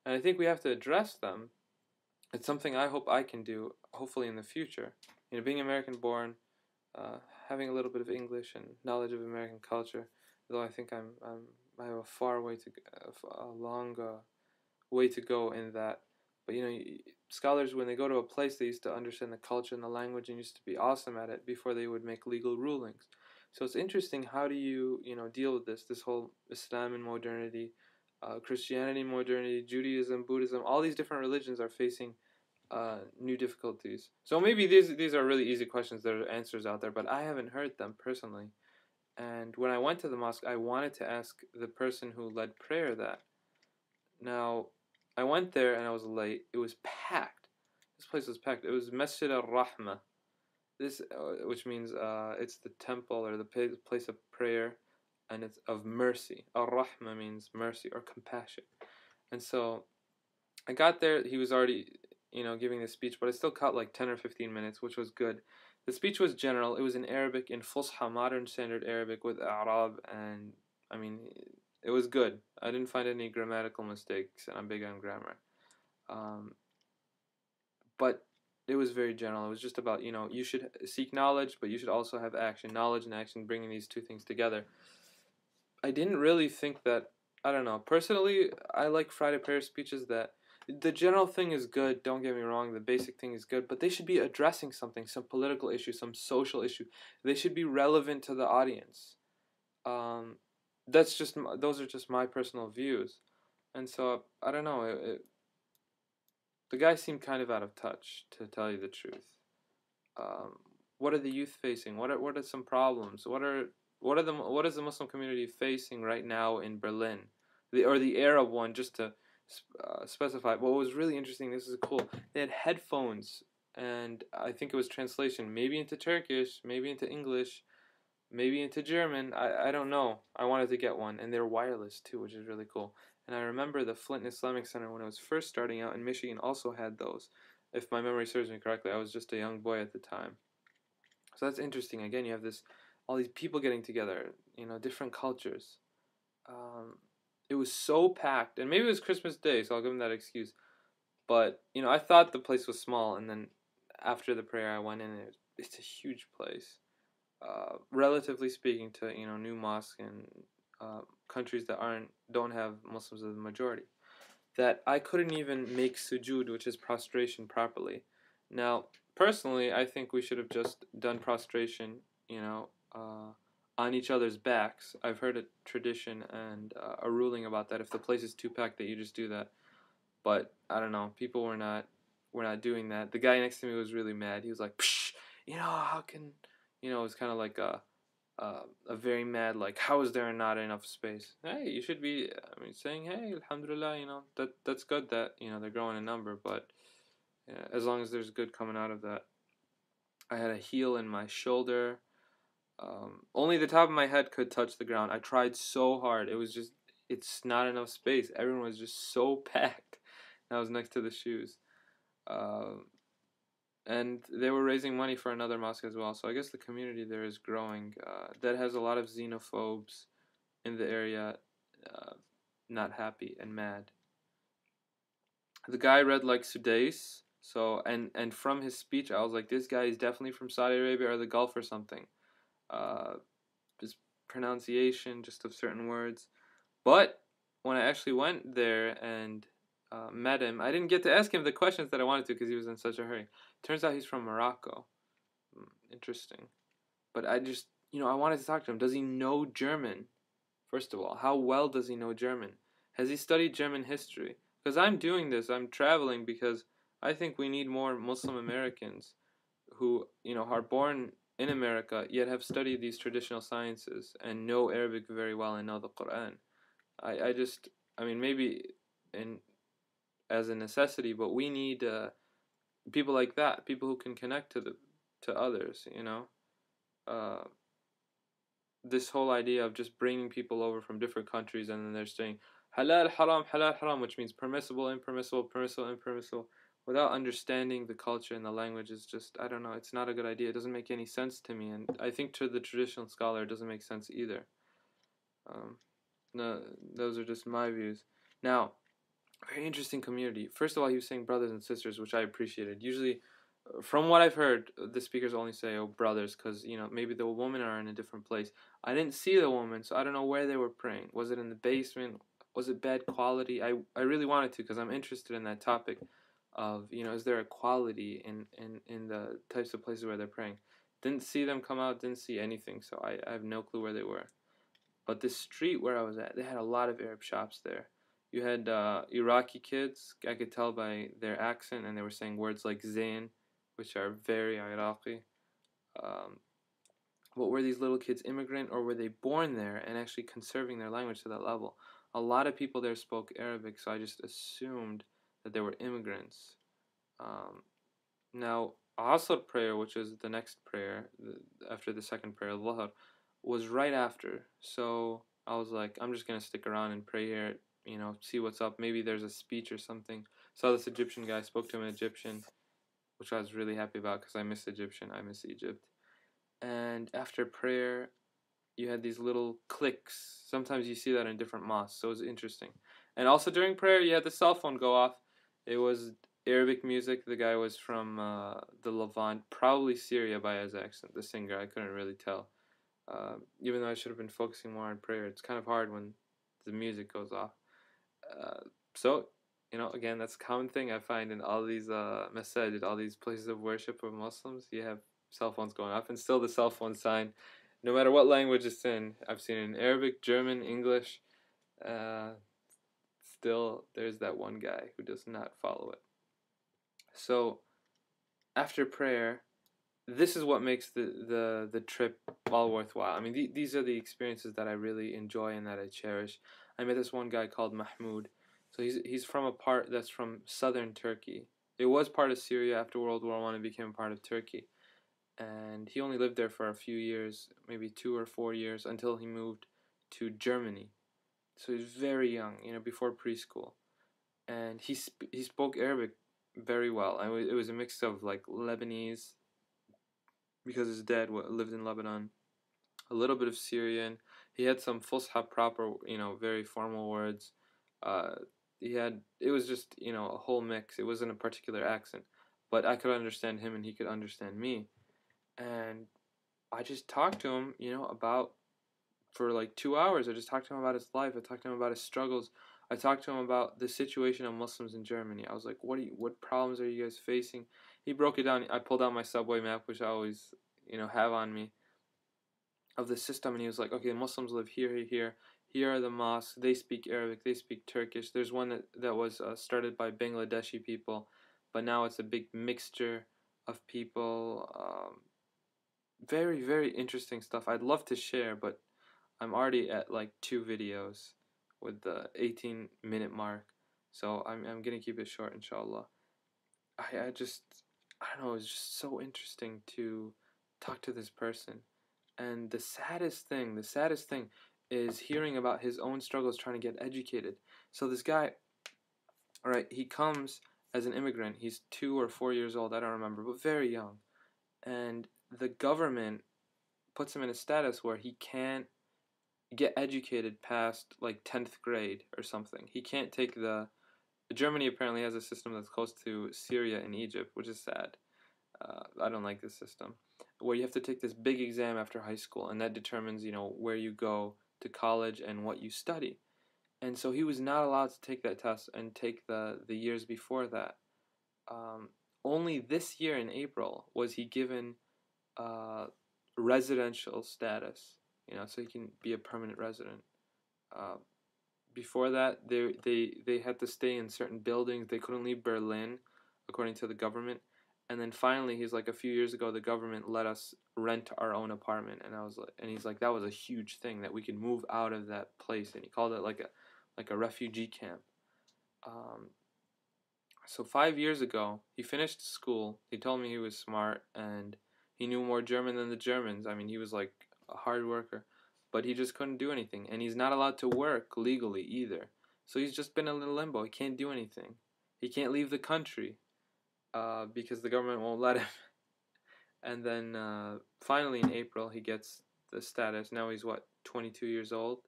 And I think we have to address them. It's something I hope I can do, hopefully in the future. Being American born, uh, having a little bit of English and knowledge of American culture, though I think I have a far way to a long way to go in that. But scholars, when they go to a place, they used to understand the culture and the language and used to be awesome at it before they would make legal rulings. So it's interesting. How do you deal with this whole Islam and modernity, Christianity, modernity, Judaism, Buddhism? All these different religions are facing new difficulties. So maybe these are really easy questions. There are answers out there, but I haven't heard them personally. And when I went to the mosque, I wanted to ask the person who led prayer that. Now, I went there and I was late. It was packed. This place was packed. It was Masjid al-Rahmah. This, which means it's the temple or the place of prayer, and it's of mercy. Al-Rahmah means mercy or compassion. And so I got there. He was already, giving the speech, but I still caught like 10 or 15 minutes, which was good. The speech was general. It was in Arabic, in Fusha, modern standard Arabic with Arab, and I mean, it was good. I didn't find any grammatical mistakes, and I'm big on grammar. Um, but it was very general. It was just about, you should seek knowledge, but you should also have action. Knowledge and action, bringing these two things together. I didn't really think that, I don't know. Personally, I like Friday prayer speeches that the general thing is good, don't get me wrong, the basic thing is good, but they should be addressing something, some political issue, some social issue. They should be relevant to the audience. Um, those are just my personal views, and so I don't know. The guy seemed kind of out of touch, to tell you the truth. Um, what are the youth facing? What are some problems? What is the Muslim community facing right now in Berlin, the Arab one? Just to specify. What was really interesting. This is cool. They had headphones, and I think it was translation, maybe into Turkish, maybe into English, maybe into German. I don't know. I wanted to get one, and they're wireless too, which is really cool. And I remember the Flint Islamic Center when it was first starting out in Michigan also had those. If my memory serves me correctly, I was just a young boy at the time. So that's interesting. Again, you have all these people getting together, different cultures. Um, it was so packed, and maybe it was Christmas Day, so I'll give them that excuse. But I thought the place was small, and then after the prayer, I went in. And it's a huge place. Relatively speaking to new mosques in countries that don't have Muslims as the majority, that I couldn't even make sujood, which is prostration, properly. Now, personally, I think we should have just done prostration, on each other's backs. I've heard a tradition and a ruling about that. If the place is too packed, that you just do that. But I don't know. People were not doing that. The guy next to me was really mad. He was like, Psh, how can it was kind of like a very mad, like, how is there not enough space? Hey, you should be, saying, hey, Alhamdulilah, that's good that, they're growing in number, but as long as there's good coming out of that. I had a heel in my shoulder. Only the top of my head could touch the ground. I tried so hard. It's not enough space. Everyone was just so packed. I was next to the shoes. And they were raising money for another mosque as well. So I guess the community there is growing. That has a lot of xenophobes in the area, not happy and mad. The guy read like Sudais. So and from his speech, I was like, this guy is definitely from Saudi Arabia or the Gulf or something. His pronunciation just of certain words. But when I actually went there and met him, I didn't get to ask him the questions that I wanted to because he was in such a hurry. Turns out he's from Morocco. Interesting. But I just, I wanted to talk to him. Does he know German? First of all, how well does he know German? Has he studied German history? Because I'm doing this, I'm traveling because I think we need more Muslim Americans who, are born in America yet have studied these traditional sciences and know Arabic very well and know the Quran. Maybe in as a necessity, but we need people like that, people who can connect to others. Uh, this whole idea of just bringing people over from different countries and then they're saying halal haram, which means permissible, impermissible, permissible, impermissible, without understanding the culture and the language is just, I don't know, it's not a good idea. It doesn't make any sense to me, and I think to the traditional scholar it doesn't make sense either. No, those are just my views. Now, Very interesting community. First of all, he was saying brothers and sisters, which I appreciated. Usually, from what I've heard, the speakers only say, "Oh, brothers," because maybe the women are in a different place. I didn't see the woman, so I don't know where they were praying. Was it in the basement? Was it bad quality? I really wanted to because I'm interested in that topic of is there a quality in the types of places where they're praying. Didn't see them come out. Didn't see anything, so I have no clue where they were. But this street where I was at, they had a lot of Arab shops there. You had Iraqi kids. I could tell by their accent, and they were saying words like "zain," which are very Iraqi. Um, but were these little kids immigrant, or were they born there and actually conserving their language to that level? A lot of people there spoke Arabic, so I just assumed that they were immigrants. Um, Now, Asr prayer, which is the next prayer after the second prayer, Dhuhr, was right after. So I was like, I'm just gonna stick around and pray here, see what's up. Maybe there's a speech or something. Saw this Egyptian guy, spoke to him in Egyptian, which I was really happy about because I miss Egyptian, I miss Egypt. And after prayer, you had these little cliques. Sometimes you see that in different mosques, so it was interesting. And also during prayer, you had the cell phone go off. It was Arabic music. The guy was from the Levant, probably Syria by his accent. The singer, I couldn't really tell. Even though I should have been focusing more on prayer, it's kind of hard when the music goes off. Uh, so, again, that's a common thing I find in all these masajid, all these places of worship of Muslims. You have cell phones going off, and still the cell phone sign, no matter what language it's in. I've seen it in Arabic, German, English. Uh, Still, there's that one guy who does not follow it. So, after prayer, this is what makes the trip all worthwhile. I mean, these are the experiences that I really enjoy and that I cherish. I met this one guy called Mahmoud. So he's from a part that's from southern Turkey. It was part of Syria after World War I. It became part of Turkey, and he only lived there for a few years, maybe 2 or 4 years, until he moved to Germany. So he's very young, before preschool, and he spoke Arabic very well. It was a mix of like Lebanese, because his dad lived in Lebanon, a little bit of Syrian. He had some Fusha proper, very formal words. Uh, it was just, a whole mix. It wasn't a particular accent, but I could understand him and he could understand me. And I just talked to him, for like 2 hours. I just talked to him about his life. I talked to him about his struggles. I talked to him about the situation of Muslims in Germany. I was like, what problems are you guys facing? He broke it down. I pulled out my subway map, which I always, have on me, of the system, and he was like, okay, Muslims live here, here, here. Here are the mosques. They speak Arabic. They speak Turkish. There's one that was started by Bangladeshi people, but now it's a big mixture of people. Very, very interesting stuff. I'd love to share, but I'm already at like 2 videos with the 18-minute mark, so I'm gonna keep it short, inshallah. I don't know. It's just so interesting to talk to this person, and the saddest thing, is hearing about his own struggles trying to get educated. So this guy, all right, he comes as an immigrant. He's 2 or 4 years old. I don't remember, but very young, and the government puts him in a status where he can't get educated past like 10th grade or something. He can't take Germany apparently has a system that's close to Syria and Egypt, which is sad. I don't like this system, where you have to take this big exam after high school, and that determines, where you go to college and what you study. And so he was not allowed to take that test and take the years before that. Um, Only this year in April was he given uh, residential status, so he can be a permanent resident. Uh, Before that, they had to stay in certain buildings. They couldn't leave Berlin, according to the government. And then finally, he's like, a few years ago, the government let us rent our own apartment, and he's like, that was a huge thing that we could move out of that place, and he called it like a refugee camp. Um, so 5 years ago, he finished school. He told me he was smart and he knew more German than the Germans. I mean, he was like a hard worker, but he just couldn't do anything. And he's not allowed to work legally either. So he's just been in a limbo. He can't do anything. He can't leave the country because the government won't let him. And then finally in April, he gets the status. Now he's, what, 22 years old?